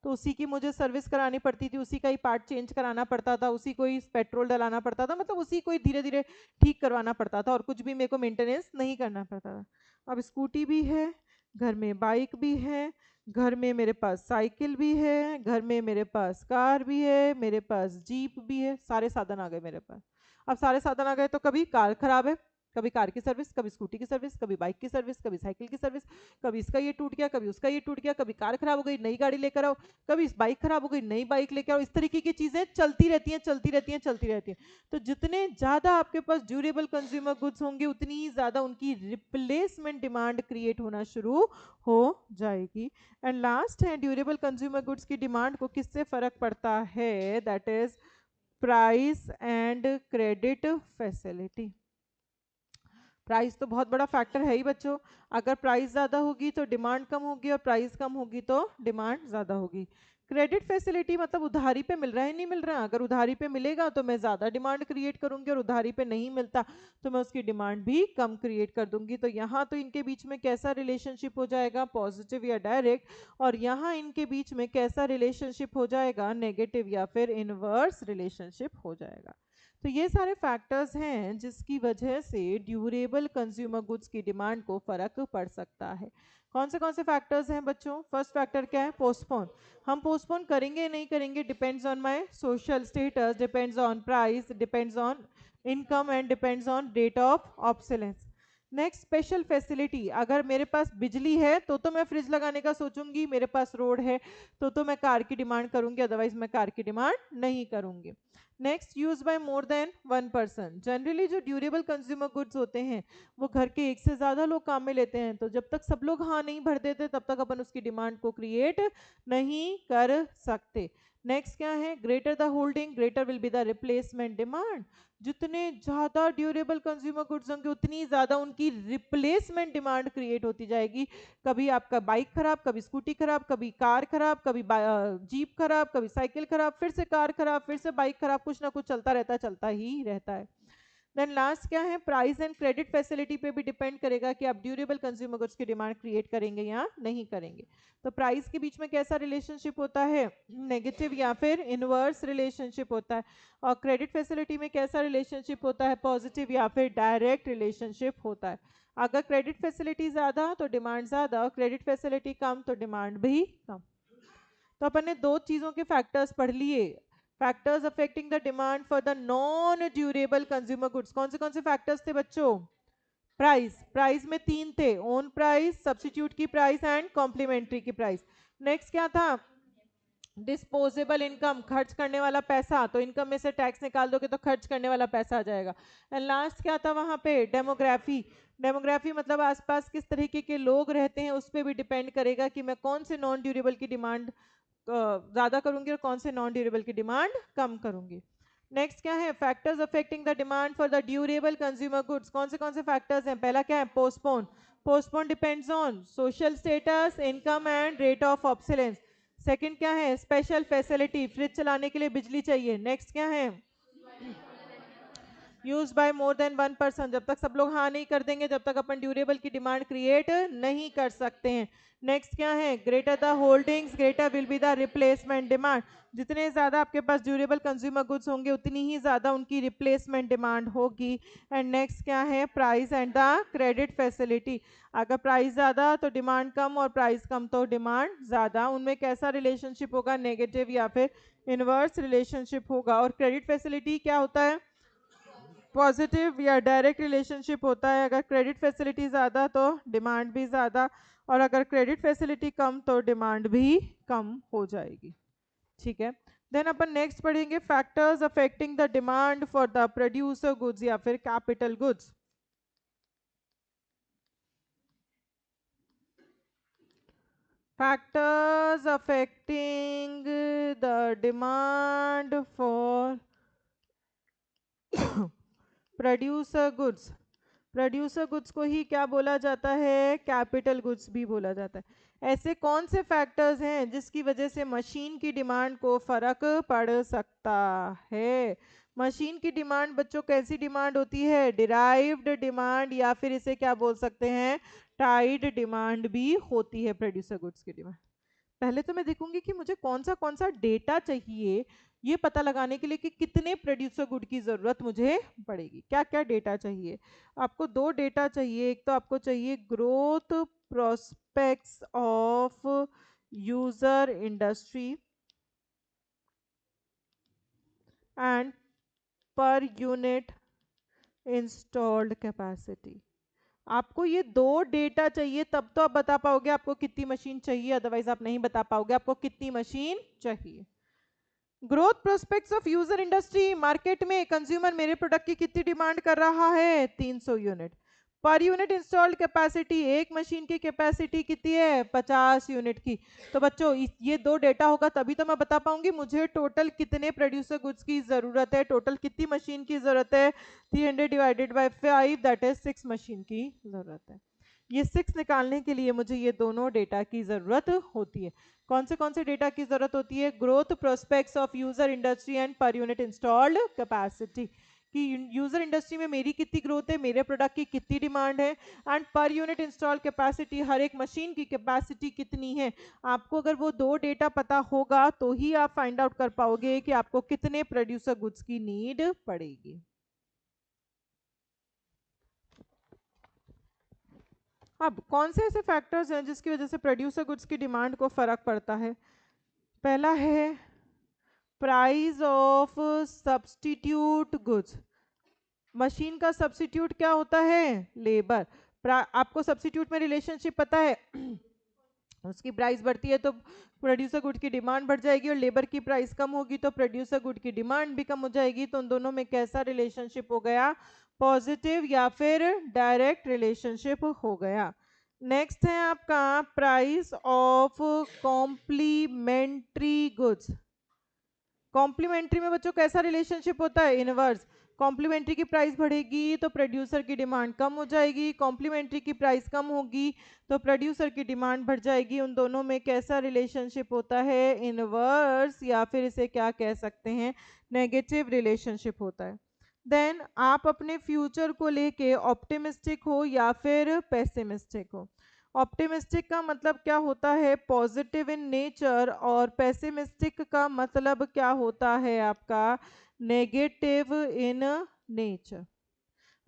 तो उसी की मुझे सर्विस करानी पड़ती थी, उसी का ही पार्ट चेंज कराना पड़ता था, उसी को ही पेट्रोल डलाना पड़ता था, मतलब उसी को ही धीरे धीरे ठीक करवाना पड़ता था और कुछ भी मेरे को मेंटेनेंस नहीं करना पड़ता था। अब स्कूटी भी है, घर में बाइक भी है, घर में मेरे पास साइकिल भी है, घर में मेरे पास कार भी है, मेरे पास जीप भी है, सारे साधन आ गए मेरे पास। अब सारे साधन आ गए तो कभी कार खराब है, कभी कार की सर्विस, कभी स्कूटी की सर्विस, कभी बाइक की सर्विस, कभी साइकिल की सर्विस, कभी इसका ये टूट गया, कभी उसका ये टूट गया, कभी कार खराब हो गई नई गाड़ी लेकर आओ, कभी इस बाइक खराब हो गई नई बाइक लेकर आओ। इस तरीके की चीजें चलती रहती हैं चलती रहती हैं चलती रहती हैं। तो जितने ज्यादा आपके पास ड्यूरेबल कंज्यूमर गुड्स होंगे उतनी ही ज्यादा उनकी रिप्लेसमेंट डिमांड क्रिएट होना शुरू हो जाएगी। एंड लास्ट है, ड्यूरेबल कंज्यूमर गुड्स की डिमांड को किससे फर्क पड़ता है, that is price and credit facility. Price तो बहुत बड़ा फैक्टर है ही बच्चों, अगर प्राइस ज़्यादा होगी तो डिमांड कम होगी और प्राइस कम होगी तो डिमांड ज़्यादा होगी। क्रेडिट फैसिलिटी मतलब उधारी पे मिल रहा है नहीं मिल रहा, अगर उधारी पे मिलेगा तो मैं ज़्यादा डिमांड क्रिएट करूंगी और उधारी पे नहीं मिलता तो मैं उसकी डिमांड भी कम क्रिएट कर दूंगी। तो यहाँ तो इनके बीच में कैसा रिलेशनशिप हो जाएगा, पॉजिटिव या डायरेक्ट, और यहाँ इनके बीच में कैसा रिलेशनशिप हो जाएगा, नेगेटिव या फिर इनवर्स रिलेशनशिप हो जाएगा। तो ये सारे फैक्टर्स हैं जिसकी वजह से ड्यूरेबल कंज्यूमर गुड्स की डिमांड को फर्क पड़ सकता है। कौन से फैक्टर्स हैं बच्चों? फर्स्ट फैक्टर क्या है? पोस्टपोन। हम पोस्टपोन करेंगे नहीं करेंगे depends on my social status, depends on price, depends on income and depends on date of obsolescence. Next, special facility. अगर मेरे पास बिजली है तो मैं फ्रिज लगाने का सोचूंगी, मेरे पास रोड है तो मैं कार की डिमांड करूंगी, अदरवाइज मैं कार की डिमांड नहीं करूंगी। Next, use by more then one person. Generally जो ड्यूरेबल कंज्यूमर गुड्स होते हैं वो घर के एक से ज़्यादा लोग काम में लेते हैं, तो जब तक सब लोग हाँ नहीं भर देते तब तक अपन उसकी डिमांड को क्रिएट नहीं कर सकते। नेक्स्ट क्या है? Greater the holding, greater will be the replacement demand. जितने ज़्यादा ड्यूरेबल कंज्यूमर गुड्स होंगे उतनी ज़्यादा उनकी रिप्लेसमेंट डिमांड क्रिएट होती जाएगी। कभी आपका बाइक खराब, कभी स्कूटी खराब, कभी कार खराब, कभी जीप खराब, कभी साइकिल खराब, फिर से कार खराब, फिर से बाइक खराब, कुछ ना कुछ चलता रहता है, चलता ही रहता है। देन लास्ट क्या है? प्राइस एंड क्रेडिट फैसिलिटी पे भी डिपेंड करेगा कि आप ड्यूरेबल कंज्यूमर गुड्स की डिमांड क्रिएट करेंगे या नहीं करेंगे। तो प्राइस के बीच में कैसा रिलेशनशिप होता है? नेगेटिव या फिर इनवर्स रिलेशनशिप होता है। और क्रेडिट फैसिलिटी में कैसा रिलेशनशिप होता है? पॉजिटिव या फिर डायरेक्ट रिलेशनशिप होता है। अगर क्रेडिट फैसिलिटी ज़्यादा तो डिमांड ज़्यादा, और क्रेडिट फैसिलिटी कम तो डिमांड भी कम। तो अपन ने दो चीज़ों के फैक्टर्स पढ़ लिए। Factors affecting the demand for the non durable consumer goods. कौन से फैक्टर्स थे बच्चों? प्राइस, प्राइस में तीन थे, ओन प्राइस, सब्स्टिट्यूट की प्राइस एंड कॉम्प्लीमेंट्री की प्राइस। नेक्स्ट क्या था? डिस्पोजेबल इनकम, खर्च करने वाला पैसा, तो इनकम में से टैक्स निकाल दोगे तो खर्च करने वाला पैसा आ जाएगा। एंड लास्ट क्या था वहां पे? डेमोग्राफी। डेमोग्राफी मतलब आसपास किस तरीके के लोग रहते हैं उस पर भी डिपेंड करेगा कि मैं कौन से नॉन ड्यूरेबल की डिमांड ज्यादा करूंगी और कौन से नॉन ड्यूरेबल की डिमांड कम करूंगी। नेक्स्ट क्या है? Factors affecting the demand for the durable consumer goods. कौन से फैक्टर्स हैं? पहला क्या है? Postpone. Postpone depends on social status, income and rate of obsolescence. Second क्या है? स्पेशल फैसिलिटी, फ्रिज चलाने के लिए बिजली चाहिए। नेक्स्ट क्या है? यूज बाय मोर देन 1%, जब तक सब लोग हाँ नहीं कर देंगे जब तक अपन ड्यूरेबल की डिमांड क्रिएट नहीं कर सकते हैं। नेक्स्ट क्या है, greater the holdings greater will be the replacement demand. जितने ज़्यादा आपके पास ड्यूरेबल कंज्यूमर गुड्स होंगे उतनी ही ज़्यादा उनकी रिप्लेसमेंट डिमांड होगी। एंड नेक्स्ट क्या है, price and the credit facility. अगर प्राइस ज़्यादा तो डिमांड कम और प्राइस कम तो डिमांड ज़्यादा। उनमें कैसा रिलेशनशिप होगा, नेगेटिव या फिर इनवर्स रिलेशनशिप होगा। और क्रेडिट फैसिलिटी क्या होता है, पॉजिटिव या डायरेक्ट रिलेशनशिप होता है। अगर क्रेडिट फैसिलिटी ज़्यादा तो डिमांड भी ज़्यादा, और अगर क्रेडिट फैसिलिटी कम तो डिमांड भी कम हो जाएगी। ठीक है, देन अपन नेक्स्ट पढ़ेंगे factors affecting the demand for the producer goods या फिर capital goods. Factors affecting the demand for producer goods. Producer goods को ही क्या बोला जाता है, कैपिटल गुड्स भी बोला जाता है। ऐसे कौन से फैक्टर्स हैं जिसकी वजह से मशीन की डिमांड को फर्क पड़ सकता है। मशीन की डिमांड बच्चों कैसी डिमांड होती है, डिराइव्ड डिमांड या फिर इसे क्या बोल सकते हैं, टाइड डिमांड भी होती है प्रोड्यूसर गुड्स की डिमांड। पहले तो मैं देखूंगी कि मुझे कौन सा डेटा चाहिए ये पता लगाने के लिए कि कितने प्रोड्यूसर गुड की ज़रूरत मुझे पड़ेगी। क्या क्या डेटा चाहिए आपको, दो डेटा चाहिए। एक तो आपको चाहिए growth prospects of user industry and per unit installed capacity. आपको ये दो डेटा चाहिए तब तो आप बता पाओगे आपको कितनी मशीन चाहिए, अदरवाइज आप नहीं बता पाओगे आपको कितनी मशीन चाहिए। Growth prospects of user industry, market में कंज्यूमर मेरे प्रोडक्ट की कितनी डिमांड कर रहा है, 300 unit. Per unit installed capacity, एक मशीन की कैपेसिटी कितनी है, 50 यूनिट की। तो बच्चों ये दो डेटा होगा तभी तो मैं बता पाऊंगी मुझे टोटल कितने प्रोड्यूसर गुड्स की जरूरत है, टोटल कितनी मशीन की जरूरत है। 300 divided by 5 that is 6 machine की जरूरत है। ये 6 निकालने के लिए मुझे ये दोनों डेटा की जरूरत होती है। कौन से डेटा की जरूरत होती है, growth prospects of user industry and per unit installed capacity, कि यूजर इंडस्ट्री में मेरी कितनी ग्रोथ है, मेरे प्रोडक्ट की कितनी डिमांड है, and per unit install capacity, हर एक मशीन की कैपेसिटी कितनी है। आपको अगर वो दो डेटा पता होगा तो ही आप फाइंड आउट कर पाओगे कि आपको कितने प्रोड्यूसर गुड्स की नीड पड़ेगी। अब कौन से ऐसे फैक्टर्स हैं जिसकी वजह से प्रोड्यूसर गुड्स की डिमांड को फर्क पड़ता है। पहला है price of substitute goods. Machine का सब्स्टिट्यूट क्या होता है, लेबर। आपको सब्स्टिट्यूट में रिलेशनशिप पता है उसकी प्राइस बढ़ती है तो प्रोड्यूसर गुड की डिमांड बढ़ जाएगी, और लेबर की प्राइस कम होगी तो प्रोड्यूसर गुड की डिमांड भी कम हो जाएगी। तो उन दोनों में कैसा रिलेशनशिप हो गया, पॉजिटिव या फिर डायरेक्ट रिलेशनशिप हो गया। नेक्स्ट है आपका price of complementary goods. Complementary में बच्चों कैसा रिलेशनशिप होता है, इनवर्स। कॉम्प्लीमेंट्री की प्राइस बढ़ेगी तो प्रोड्यूसर की डिमांड कम हो जाएगी, कॉम्प्लीमेंट्री की प्राइस कम होगी तो प्रोड्यूसर की डिमांड बढ़ जाएगी। उन दोनों में कैसा रिलेशनशिप होता है, इनवर्स या फिर इसे क्या कह सकते हैं, नेगेटिव रिलेशनशिप होता है। देन आप अपने फ्यूचर को लेके ऑप्टिमिस्टिक हो या फिर पेसिमिस्टिक हो। ऑप्टिमिस्टिक का मतलब क्या होता है, पॉजिटिव इन नेचर, और पेसिमिस्टिक का मतलब क्या होता है आपका, नेगेटिव इन नेचर।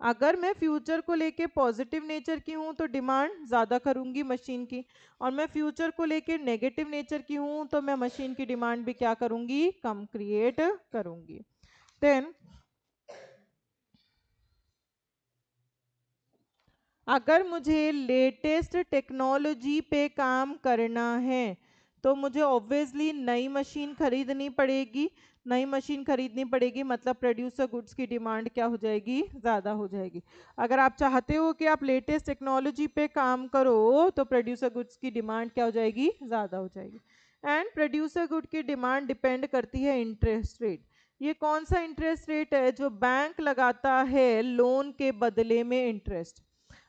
अगर मैं फ्यूचर को लेके पॉजिटिव नेचर की हूँ तो डिमांड ज़्यादा करूँगी मशीन की, और मैं फ्यूचर को लेके नेगेटिव नेचर की हूँ तो मैं मशीन की डिमांड भी क्या करूँगी, कम क्रिएट करूँगी। देन अगर मुझे लेटेस्ट टेक्नोलॉजी पे काम करना है तो मुझे ऑब्वियसली नई मशीन खरीदनी पड़ेगी। नई मशीन खरीदनी पड़ेगी मतलब प्रोड्यूसर गुड्स की डिमांड क्या हो जाएगी, ज़्यादा हो जाएगी। अगर आप चाहते हो कि आप लेटेस्ट टेक्नोलॉजी पे काम करो तो प्रोड्यूसर गुड्स की डिमांड क्या हो जाएगी, ज़्यादा हो जाएगी। एंड प्रोड्यूसर गुड की डिमांड डिपेंड करती है इंटरेस्ट रेट। ये कौन सा इंटरेस्ट रेट है, जो बैंक लगाता है लोन के बदले में इंटरेस्ट।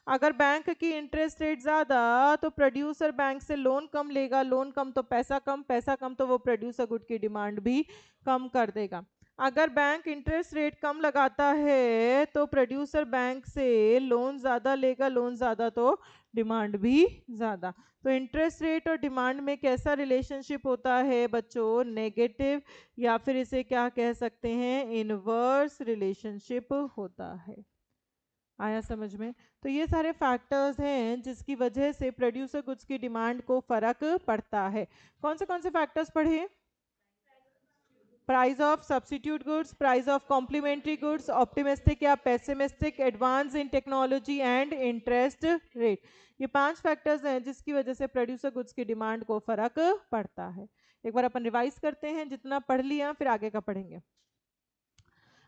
अगर बैंक की इंटरेस्ट रेट ज़्यादा तो प्रोड्यूसर बैंक से लोन कम लेगा, लोन कम तो पैसा कम, पैसा कम तो वो प्रोड्यूसर गुड की डिमांड भी कम कर देगा। अगर बैंक इंटरेस्ट रेट कम लगाता है तो प्रोड्यूसर बैंक से लोन ज़्यादा लेगा, लोन ज़्यादा तो डिमांड भी ज़्यादा। तो इंटरेस्ट रेट और डिमांड में कैसा रिलेशनशिप होता है बच्चों? नेगेटिव, या फिर इसे क्या कह सकते हैं, इनवर्स रिलेशनशिप होता है। आया समझ में? तो ये सारे फैक्टर्स हैं जिसकी वजह से प्रोड्यूसर गुड्स की डिमांड को फर्क पड़ता है। कौन से फैक्टर्स पढ़े? Price of substitute goods, price of complementary goods, optimistic या pessimistic, advance in technology and interest rate. ये 5 फैक्टर्स हैं जिसकी वजह से प्रोड्यूसर गुड्स की डिमांड को फर्क पड़ता है। एक बार अपन रिवाइज करते हैं, जितना पढ़ लिया फिर आगे का पढ़ेंगे।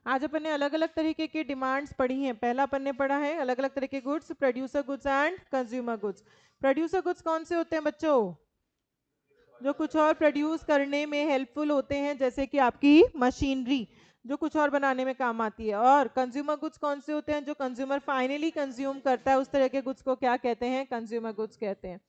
आज अपन ने अलग अलग तरीके की डिमांड्स पढ़ी हैं। पहला अपन ने पढ़ा है अलग अलग तरह के goods, producer goods and consumer goods. Producer goods कौन से होते हैं बच्चों? जो कुछ और प्रोड्यूस करने में हेल्पफुल होते हैं, जैसे कि आपकी मशीनरी जो कुछ और बनाने में काम आती है। और कंज्यूमर गुड्स कौन से होते हैं? जो कंज्यूमर फाइनली कंज्यूम करता है, उस तरह के गुड्स को क्या कहते हैं? कंज्यूमर गुड्स कहते हैं।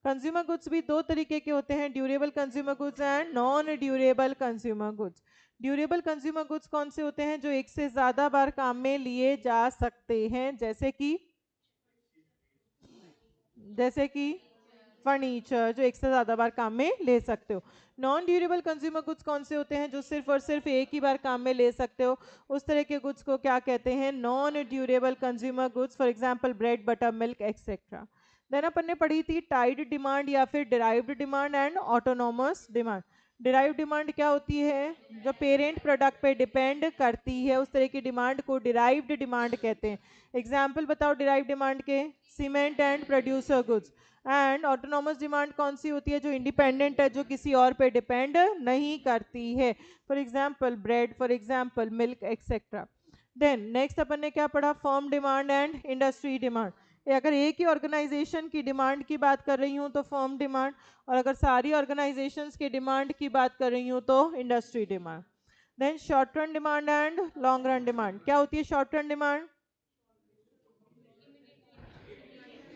कंज्यूमर गुड्स भी 2 तरीके के होते हैं, durable consumer goods and non durable consumer goods. Durable consumer goods कौन से होते हैं? जो एक से ज़्यादा बार काम में लिए जा सकते हैं, जैसे कि फर्नीचर, जो एक से ज़्यादा बार काम में ले सकते हो। नॉन ड्यूरेबल कंज्यूमर गुड्स कौन से होते हैं? जो सिर्फ और सिर्फ एक ही बार काम में ले सकते हो, उस तरह के गुड्स को क्या कहते हैं? Non durable consumer goods. For example bread, butter, milk etcetera. Then अपन ने पढ़ी थी टाइड डिमांड या फिर derived demand and autonomous demand. Derived demand क्या होती है? जो पेरेंट प्रोडक्ट पे डिपेंड करती है, उस तरह की डिमांड को डिराइव्ड डिमांड कहते हैं। एग्जाम्पल बताओ डिराइव्ड डिमांड के? Cement and producer goods. And autonomous demand कौन सी होती है? जो इंडिपेंडेंट है, जो किसी और पे डिपेंड नहीं करती है। For example bread, for example milk etcetera. Then next अपन ने क्या पढ़ा? Firm demand and industry demand. अगर एक ही ऑर्गेनाइजेशन की डिमांड की बात कर रही हूँ तो फर्म डिमांड, और अगर सारी ऑर्गेनाइजेशंस की डिमांड की बात कर रही हूँ तो industry demand. Then short run demand and long run demand. क्या होती है short run demand?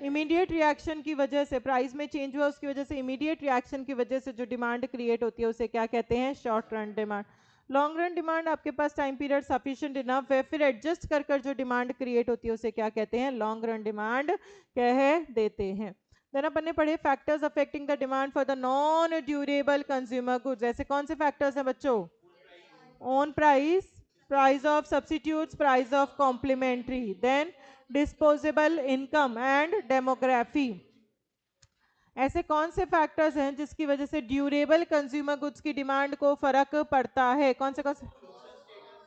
Immediate reaction की वजह से, प्राइस में चेंज हुआ उसकी वजह से, इमीडिएट रिएक्शन की वजह से जो डिमांड क्रिएट होती है उसे क्या कहते हैं? Short run demand. Long run demand आपके पास टाइम पीरियड सफिशिएंट इनफ है, फिर एडजस्ट कर कर जो डिमांड क्रिएट होती है उसे क्या कहते हैं? लॉन्ग रन डिमांड कह देते हैं। देन अपन ने पढ़े factors affecting the demand for the non durable consumer goods. ऐसे कौन से फैक्टर्स हैं बच्चों? Own price, price of substitutes, price of complementary, then disposable income and demography. ऐसे कौन से फैक्टर्स हैं जिसकी वजह से ड्यूरेबल कंज्यूमर गुड्स की डिमांड को फर्क पड़ता है? कौन से?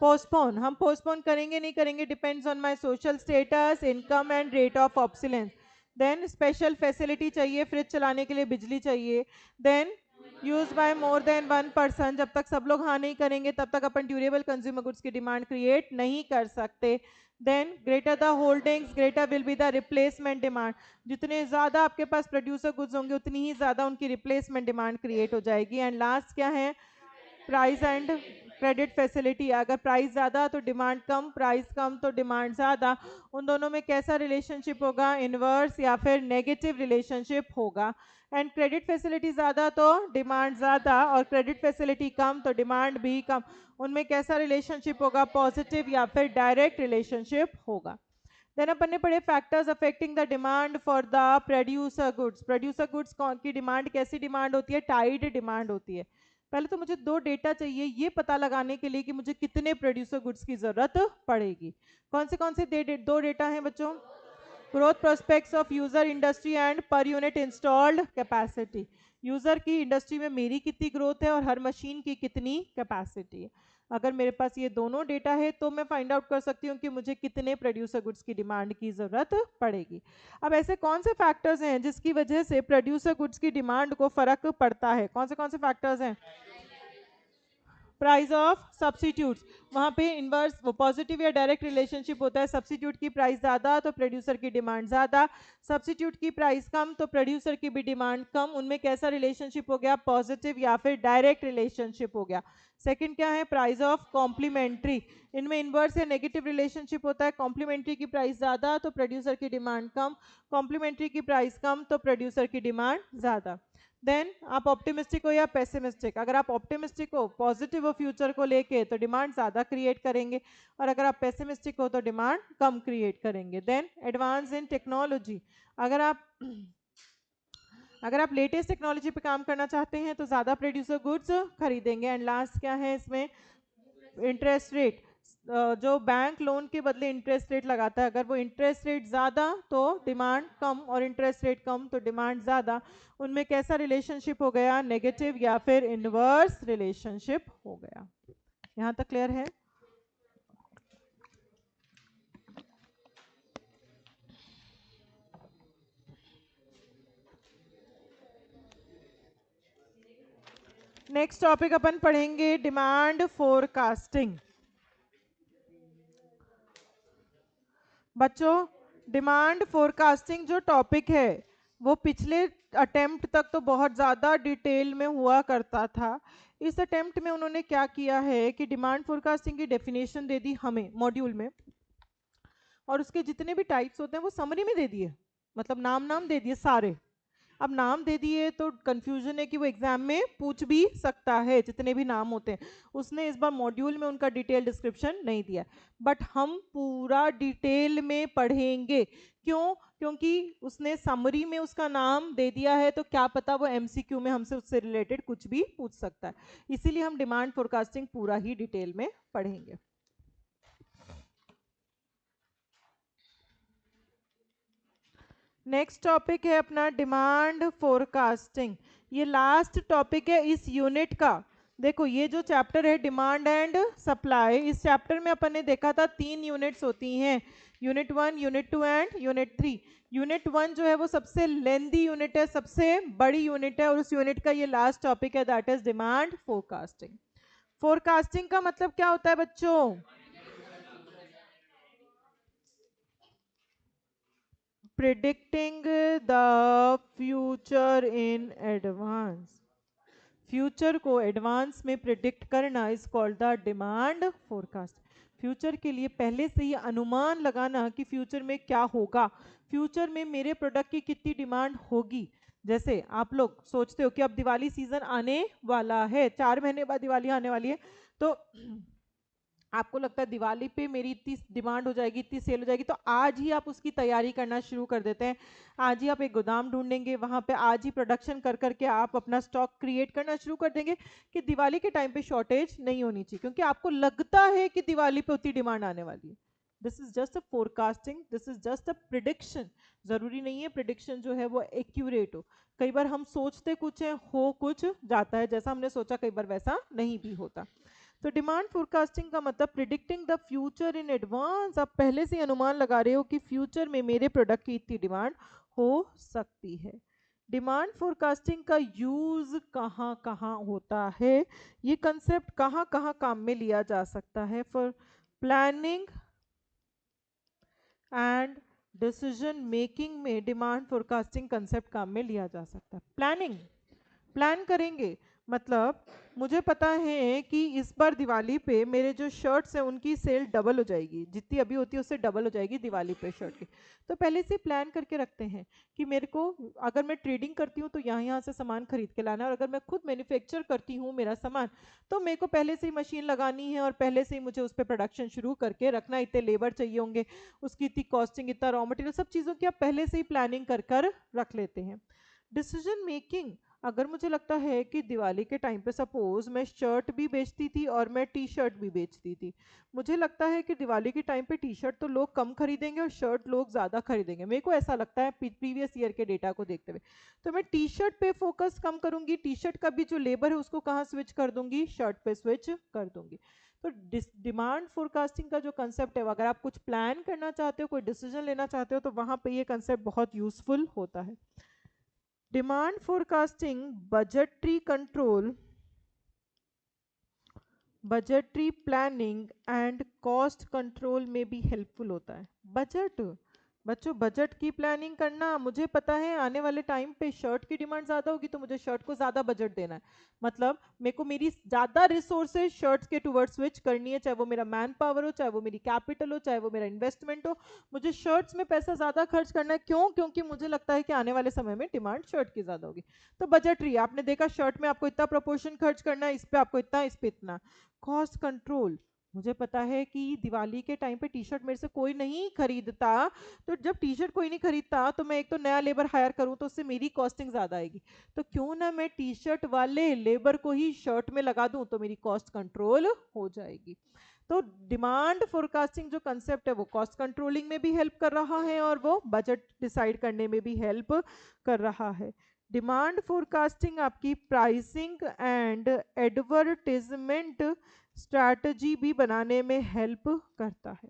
पोस्टपोन, हम पोस्टपोन करेंगे नहीं करेंगे depends on my social status, income and rate of obsolescence. Then special facility चाहिए, फ्रिज चलाने के लिए बिजली चाहिए। Then use by more than 1 person, जब तक सब लोग हाँ नहीं करेंगे तब तक अपन ड्यूरेबल कंज्यूमर गुड्स की डिमांड क्रिएट नहीं कर सकते। Then greater the holdings greater will be the replacement demand. जितने ज़्यादा आपके पास प्रोड्यूसर गुड्स होंगे उतनी ही ज़्यादा उनकी रिप्लेसमेंट डिमांड क्रिएट हो जाएगी। एंड लास्ट क्या है? Price and credit facility. अगर प्राइस ज़्यादा तो डिमांड कम, प्राइस कम तो डिमांड ज़्यादा। उन दोनों में कैसा रिलेशनशिप होगा? इनवर्स या फिर नेगेटिव रिलेशनशिप होगा। एंड क्रेडिट फैसिलिटी ज़्यादा तो डिमांड ज़्यादा, और क्रेडिट फैसिलिटी कम तो डिमांड भी कम। उनमें कैसा रिलेशनशिप होगा? पॉजिटिव या फिर डायरेक्ट रिलेशनशिप होगा। देन अपन ने पढ़े factors affecting the demand for the producer goods. Producer goods की डिमांड कैसी डिमांड होती है? टाइड डिमांड होती है। पहले तो मुझे 2 डेटा चाहिए ये पता लगाने के लिए कि मुझे कितने प्रोड्यूसर गुड्स की जरूरत पड़ेगी। कौन से 2 डेटा हैं बच्चों? Growth prospects of user industry and per unit installed capacity. User की इंडस्ट्री में मेरी कितनी ग्रोथ है और हर मशीन की कितनी कैपेसिटी है। अगर मेरे पास ये दोनों डेटा है तो मैं फाइंड आउट कर सकती हूँ कि मुझे कितने प्रोड्यूसर गुड्स की डिमांड की जरूरत पड़ेगी। अब ऐसे कौन से फैक्टर्स हैं जिसकी वजह से प्रोड्यूसर गुड्स की डिमांड को फर्क पड़ता है? कौन से फैक्टर्स हैं? प्राइस ऑफ सब्स्टिट्यूट्स, वहाँ पे इनवर्स पॉजिटिव या डायरेक्ट रिलेशनशिप होता है। सब्स्टिट्यूट की प्राइस ज़्यादा तो प्रोड्यूसर की डिमांड ज़्यादा, सब्स्टिट्यूट की प्राइस कम तो प्रोड्यूसर की भी डिमांड कम। उनमें कैसा रिलेशनशिप हो गया? पॉजिटिव या फिर डायरेक्ट रिलेशनशिप हो गया। सेकंड क्या है? Price of complementary. इनमें इनवर्स या नेगेटिव रिलेशनशिप होता है। कॉम्प्लीमेंट्री की प्राइस ज़्यादा तो प्रोड्यूसर की डिमांड कम, कॉम्प्लीमेंट्री की प्राइस कम तो प्रोड्यूसर की डिमांड ज़्यादा। देन आप ऑप्टिमिस्टिक हो या पेसिमिस्टिक। अगर आप ऑप्टिमिस्टिक हो, पॉजिटिव हो फ्यूचर को लेके, तो डिमांड ज़्यादा क्रिएट करेंगे, और अगर आप पेसिमिस्टिक हो तो डिमांड कम क्रिएट करेंगे। देन एडवांस इन टेक्नोलॉजी, अगर आप लेटेस्ट टेक्नोलॉजी पे काम करना चाहते हैं तो ज़्यादा प्रोड्यूसर गुड्स खरीदेंगे। एंड लास्ट क्या है इसमें, इंटरेस्ट रेट, जो बैंक लोन के बदले इंटरेस्ट रेट लगाता है, अगर वो इंटरेस्ट रेट ज़्यादा तो डिमांड कम, और इंटरेस्ट रेट कम तो डिमांड ज़्यादा। उनमें कैसा रिलेशनशिप हो गया, नेगेटिव या फिर इनवर्स रिलेशनशिप हो गया। यहाँ तक क्लियर है? नेक्स्ट टॉपिक अपन पढ़ेंगे डिमांड फोरकास्टिंग। बच्चों, डिमांड फोरकास्टिंग जो टॉपिक है वो पिछले अटेम्प्ट तक तो बहुत ज़्यादा डिटेल में हुआ करता था। इस अटेम्प्ट में उन्होंने क्या किया है कि डिमांड फोरकास्टिंग की डेफिनेशन दे दी हमें मॉड्यूल में, और उसके जितने भी टाइप्स होते हैं वो समरी में दे दिए, मतलब नाम नाम दे दिए सारे। अब नाम दे दिए तो कंफ्यूजन है कि वो एग्जाम में पूछ भी सकता है जितने भी नाम होते हैं। उसने इस बार मॉड्यूल में उनका डिटेल डिस्क्रिप्शन नहीं दिया, बट हम पूरा डिटेल में पढ़ेंगे। क्यों? क्योंकि उसने समरी में उसका नाम दे दिया है, तो क्या पता वो एमसीक्यू में हमसे उससे रिलेटेड कुछ भी पूछ सकता है। इसीलिए हम डिमांड फोरकास्टिंग पूरा ही डिटेल में पढ़ेंगे। नेक्स्ट टॉपिक है अपना डिमांड फोरकास्टिंग। ये लास्ट टॉपिक है इस यूनिट का। देखो, ये जो चैप्टर है डिमांड एंड सप्लाई, इस चैप्टर में अपन ने देखा था 3 यूनिट्स होती हैं, unit 1, unit 2 and unit 3। Unit 1 जो है वो सबसे लेंदी यूनिट है, सबसे बड़ी यूनिट है, और उस यूनिट का ये लास्ट टॉपिक है, that is demand forecasting. Forecasting का मतलब क्या होता है बच्चों? Predicting the future in advance. Future को एडवांस में प्रिडिक्ट करना is called the demand forecast. Future के लिए पहले से ही अनुमान लगाना कि फ्यूचर में क्या होगा, फ्यूचर में मेरे प्रोडक्ट की कितनी डिमांड होगी। जैसे आप लोग सोचते हो कि अब दिवाली सीजन आने वाला है, 4 महीने बाद दिवाली आने वाली है, तो आपको लगता है दिवाली पे मेरी इतनी डिमांड हो जाएगी, इतनी सेल हो जाएगी, तो आज ही आप उसकी तैयारी करना शुरू कर देते हैं। आज ही आप एक गोदाम ढूंढेंगे, वहां पे आज ही प्रोडक्शन कर करके आप अपना स्टॉक क्रिएट करना शुरू कर देंगे कि दिवाली के टाइम पे शॉर्टेज नहीं होनी चाहिए, क्योंकि आपको लगता है कि दिवाली पे उतनी डिमांड आने वाली है। This is just a forecasting, this is just a prediction. जरूरी नहीं है प्रिडिक्शन जो है वो एक्यूरेट हो। कई बार हम सोचते कुछ है, हो कुछ जाता है, जैसा हमने सोचा कई बार वैसा नहीं भी होता। तो डिमांड फोरकास्टिंग का मतलब predicting the future in advance. आप पहले से अनुमान लगा रहे हो कि फ्यूचर में मेरे प्रोडक्ट की इतनी डिमांड हो सकती है। डिमांड फोरकास्टिंग का यूज कहाँ कहाँ होता है, ये कंसेप्ट कहाँ कहाँ काम में लिया जा सकता है? For planning and decision making में डिमांड फोरकास्टिंग कंसेप्ट काम में लिया जा सकता है। प्लानिंग, प्लान करेंगे, मतलब मुझे पता है कि इस बार दिवाली पे मेरे जो शर्ट्स हैं उनकी सेल डबल हो जाएगी, जितनी अभी होती है उससे डबल हो जाएगी दिवाली पे शर्ट की। तो पहले से प्लान करके रखते हैं कि मेरे को, अगर मैं ट्रेडिंग करती हूँ तो यहाँ यहाँ से सामान खरीद के लाना है, और अगर मैं खुद मैन्युफैक्चर करती हूँ मेरा सामान, तो मेरे को पहले से ही मशीन लगानी है और पहले से ही मुझे उस पर प्रोडक्शन शुरू करके रखना, इतने लेबर चाहिए होंगे, उसकी इतनी कॉस्टिंग, इतना रॉ मटेरियल, सब चीज़ों की आप पहले से ही प्लानिंग कर कर रख लेते हैं। डिसीजन मेकिंग, अगर मुझे लगता है कि दिवाली के टाइम पे सपोज मैं शर्ट भी बेचती थी और मैं टी शर्ट भी बेचती थी, मुझे लगता है कि दिवाली के टाइम पे टी शर्ट तो लोग कम खरीदेंगे और शर्ट लोग ज़्यादा खरीदेंगे, मेरे को ऐसा लगता है प्रीवियस ईयर के डेटा को देखते हुए। तो मैं टी शर्ट पे फोकस कम करूंगी, टी शर्ट का भी जो लेबर है उसको कहाँ स्विच कर दूंगी, शर्ट पे स्विच कर दूंगी। तो डिमांड फोरकास्टिंग का जो कंसेप्ट है, अगर आप कुछ प्लान करना चाहते हो, कोई डिसीजन लेना चाहते हो, तो वहां पे ये कंसेप्ट बहुत यूजफुल होता है। Demand forecasting budgetary control, budgetary planning and cost control में भी हेल्पफुल होता है। बजट, बच्चों बजट की प्लानिंग करना, मुझे पता है आने वाले टाइम पे शर्ट की डिमांड ज़्यादा होगी तो मुझे शर्ट को ज़्यादा बजट देना है। मतलब मेरे को मेरी ज़्यादा रिसोर्सेज शर्ट्स के टूवर्ड स्विच करनी है, चाहे वो मेरा मैन पावर हो, चाहे वो मेरी कैपिटल हो, चाहे वो मेरा इन्वेस्टमेंट हो। मुझे शर्ट्स में पैसा ज़्यादा खर्च करना है। क्यों? क्योंकि मुझे लगता है कि आने वाले समय में डिमांड शर्ट की ज़्यादा होगी। तो बजटरी, आपने देखा शर्ट में आपको इतना प्रोपोर्शन खर्च करना है, इस पर आपको इतना, इस पर इतना। कॉस्ट कंट्रोल, मुझे पता है कि दिवाली के टाइम पे टी शर्ट मेरे से कोई नहीं खरीदता, तो जब टी शर्ट कोई नहीं खरीदता तो मैं एक तो नया लेबर हायर करूं तो उससे मेरी कॉस्टिंग ज़्यादा आएगी। तो क्यों ना मैं टी शर्ट वाले लेबर को ही शर्ट में लगा दूं, तो मेरी कॉस्ट कंट्रोल हो जाएगी। तो डिमांड फोरकास्टिंग जो कंसेप्ट है वो कॉस्ट कंट्रोलिंग में भी हेल्प कर रहा है और वो बजट डिसाइड करने में भी हेल्प कर रहा है। डिमांड फोरकास्टिंग आपकी प्राइसिंग एंड एडवर्टाइजमेंट स्ट्रैटेजी भी बनाने में हेल्प करता है।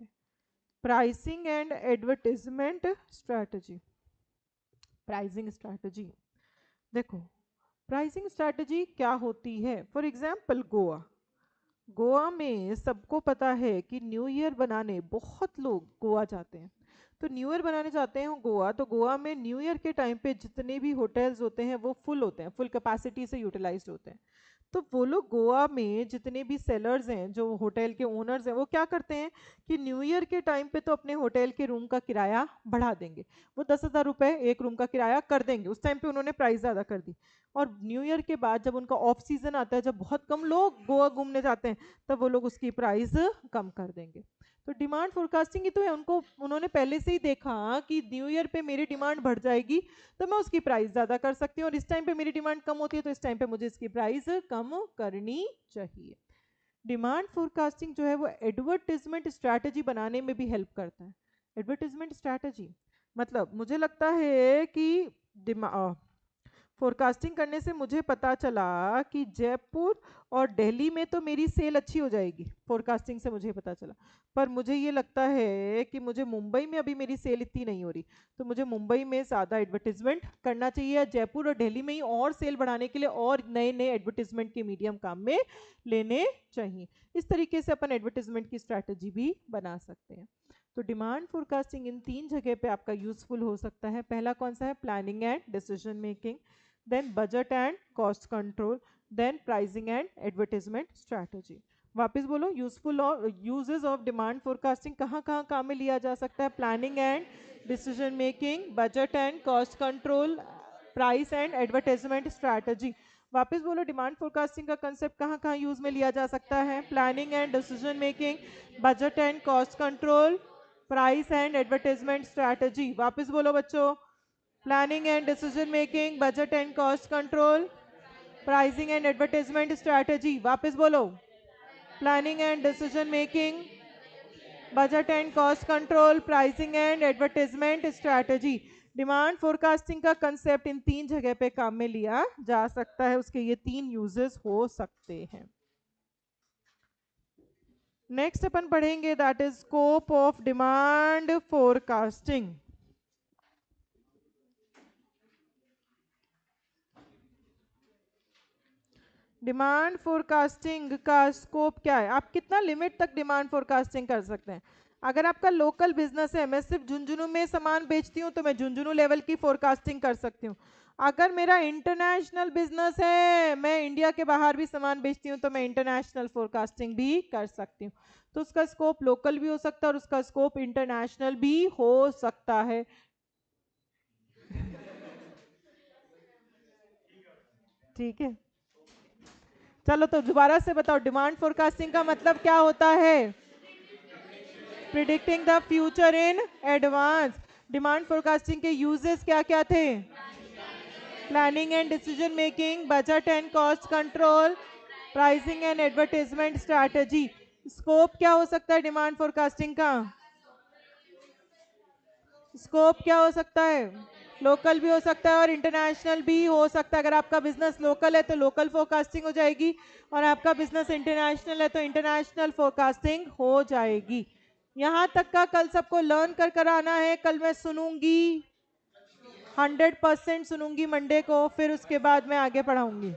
Pricing and advertisement strategy, pricing strategy, देखो प्राइसिंग स्ट्रैटेजी क्या होती है। फॉर एग्जांपल गोवा, गोवा में सबको पता है कि न्यू ईयर बनाने बहुत लोग गोवा जाते हैं। तो न्यू ईयर बनाने जाते हैं गोवा, तो गोवा में न्यू ईयर के टाइम पे जितने भी होटल्स होते हैं वो फुल होते हैं, फुल कैपेसिटी से यूटिलाइज्ड होते हैं। तो वो लोग गोवा में जितने भी सेलर्स हैं, जो होटल के ओनर्स हैं, वो क्या करते हैं कि न्यू ईयर के टाइम पे तो अपने होटल के रूम का किराया बढ़ा देंगे। वो 10,000 रुपये एक रूम का किराया कर देंगे, उस टाइम पे उन्होंने प्राइस ज़्यादा कर दी। और न्यू ईयर के बाद जब उनका ऑफ सीजन आता है, जब बहुत कम लोग गोवा घूमने जाते हैं, तब वो लोग उसकी प्राइस कम कर देंगे। तो डिमांड फोरकास्टिंग ही तो है, उनको उन्होंने पहले से ही देखा कि न्यू ईयर पे मेरी डिमांड बढ़ जाएगी तो मैं उसकी प्राइस ज़्यादा कर सकती हूँ, और इस टाइम पे मेरी डिमांड कम होती है तो इस टाइम पे मुझे इसकी प्राइस कम करनी चाहिए। डिमांड फोरकास्टिंग जो है वो एडवर्टाइजमेंट स्ट्रैटेजी बनाने में भी हेल्प करता है। एडवर्टाइजमेंट स्ट्रैटेजी मतलब मुझे लगता है कि फोरकास्टिंग करने से मुझे पता चला कि जयपुर और दिल्ली में तो मेरी सेल अच्छी हो जाएगी, फोरकास्टिंग से मुझे पता चला। पर मुझे ये लगता है कि मुझे मुंबई में अभी मेरी सेल इतनी नहीं हो रही, तो मुझे मुंबई में ज़्यादा एडवर्टीजमेंट करना चाहिए, या जयपुर और दिल्ली में ही और सेल बढ़ाने के लिए और नए नए एडवर्टीजमेंट के मीडियम काम में लेने चाहिए। इस तरीके से अपन एडवर्टीजमेंट की स्ट्रैटेजी भी बना सकते हैं। तो डिमांड फोरकास्टिंग इन 3 जगह पे आपका यूजफुल हो सकता है। पहला कौन सा है? Planning and decision making, then budget and cost control, then pricing and advertisement strategy। वापस बोलो, यूजफुल और यूजेस ऑफ डिमांड फोरकास्टिंग कहाँ कहाँ काम में लिया जा सकता है? Planning and decision making, budget and cost control, price and advertisement strategy. वापस बोलो, डिमांड फोरकास्टिंग का कंसेप्ट कहाँ कहाँ यूज में लिया जा सकता है? Planning and decision making, budget and cost control, price and advertisement strategy. वापस बोलो बच्चों, planning and decision making, budget and cost control, pricing and advertisement strategy। वापस बोलो, planning and decision making, budget and cost control, pricing and advertisement strategy। Demand forecasting का concept in 3 जगह पे काम में लिया जा सकता है, उसके ये 3 यूजेस हो सकते हैं। नेक्स्ट अपन पढ़ेंगे that is scope of demand forecasting. Demand forecasting का स्कोप क्या है? आप कितना लिमिट तक डिमांड फोरकास्टिंग कर सकते हैं? अगर आपका लोकल बिजनेस है, मैं सिर्फ झुंझुनू में सामान बेचती हूँ तो मैं झुंझुनू लेवल की फोरकास्टिंग कर सकती हूँ। अगर मेरा इंटरनेशनल बिजनेस है, मैं इंडिया के बाहर भी सामान बेचती हूँ, तो मैं इंटरनेशनल फोरकास्टिंग भी कर सकती हूँ। तो उसका स्कोप लोकल भी हो सकता है और उसका स्कोप इंटरनेशनल भी हो सकता है। ठीक है, चलो तो दोबारा से बताओ, डिमांड फोरकास्टिंग का मतलब क्या होता है? Predicting the future in advance. Demand forecasting के यूजेस क्या क्या थे? Planning and decision making, budget and cost control, pricing and advertisement strategy. Scope क्या हो सकता है डिमांड फोरकास्टिंग का? स्कोप क्या हो सकता है? लोकल भी हो सकता है और इंटरनेशनल भी हो सकता है। अगर आपका बिजनेस लोकल है तो लोकल फोरकास्टिंग हो जाएगी, और आपका बिजनेस इंटरनेशनल है तो इंटरनेशनल फोरकास्टिंग हो जाएगी। यहाँ तक का कल सबको लर्न कर कर आना है। कल मैं सुनूंगी, 100% सुनूंगी मंडे को, फिर उसके बाद मैं आगे पढ़ाऊंगी।